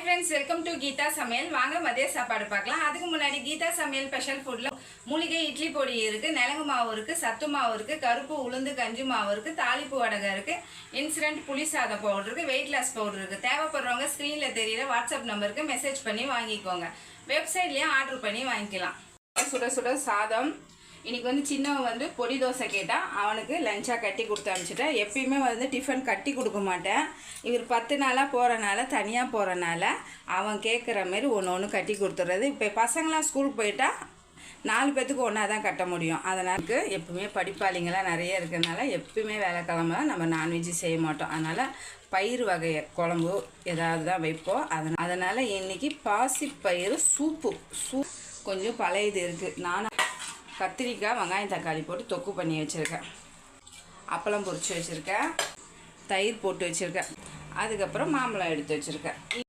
friends, welcome to Geeta Samayal. வாங்க மதிய சாப்பாடு பார்க்கலாம். அதுக்கு முன்னாடி கீதா சமையல் ஸ்பெஷல் ஃபுட்ல மூலிகை இட்லி பொடி இருக்கு, நலங்கு மாவு இருக்கு, சத்து மாவு இருக்கு, கருப்பு உளுந்து கஞ்சி மாவு இருக்கு, தாளிப்பு வடகை இருக்கு, இன்ஸ்டன்ட் புளி சாதம் பவுடர் இருக்கு, வெயிட் லாஸ் பவுடர் இருக்கு. தேவைப்படுறவங்க ஸ்கிரீன்ல தெரியுற வாட்ஸ்அப் நம்பருக்கு மெசேஜ் பண்ணி வாங்கிக்கோங்க. வெப்சைட்லயே ஆர்டர் பண்ணி வாங்கிக்கலாம். சுட சுட சாதம். இன்றைக்கி சின்னவன் பொடி தோசை கேட்டால் அவனுக்கு லஞ்சாக கட்டி கொடுத்து அனுப்பிச்சிட்டேன். எப்பயுமே டிஃபன் கட்டி கொடுக்க மாட்டேன். இவர் 10 நாளாக போகிறனால, தனியாக போகிறனால அவன் கேட்குற மாரி ஒன்று கட்டி கொடுத்துட்றது. இப்போ பசங்களாம் ஸ்கூலுக்கு போயிட்டால் 4 பேர்த்துக்கு ஒன்றா தான் கட்ட முடியும். அதனால் எப்பவுமே படிப்பாளிங்களாம் நிறைய இருக்கிறதுனால எப்பயுமே வேலைக்கிழமை நம்ம நான்வெஜ்ஜு செய்ய மாட்டோம். அதனால் பயிர் வகை குழம்பு ஏதாவது தான் வைப்போம். அதனால் இன்றைக்கி பாசிப்பயிறு சூப்பு கொஞ்சம் பழையது இருக்குது. நான் கத்திரிக்காய் வெங்காயம் தக்காளி போட்டு தொக்கு பண்ணி வச்சுருக்கேன். அப்பளம் பொரிச்சு வச்சுருக்கேன். தயிர் போட்டு வச்சுருக்கேன். அதுக்கப்புறம் மாம்பழம் எடுத்து வச்சுருக்கேன்.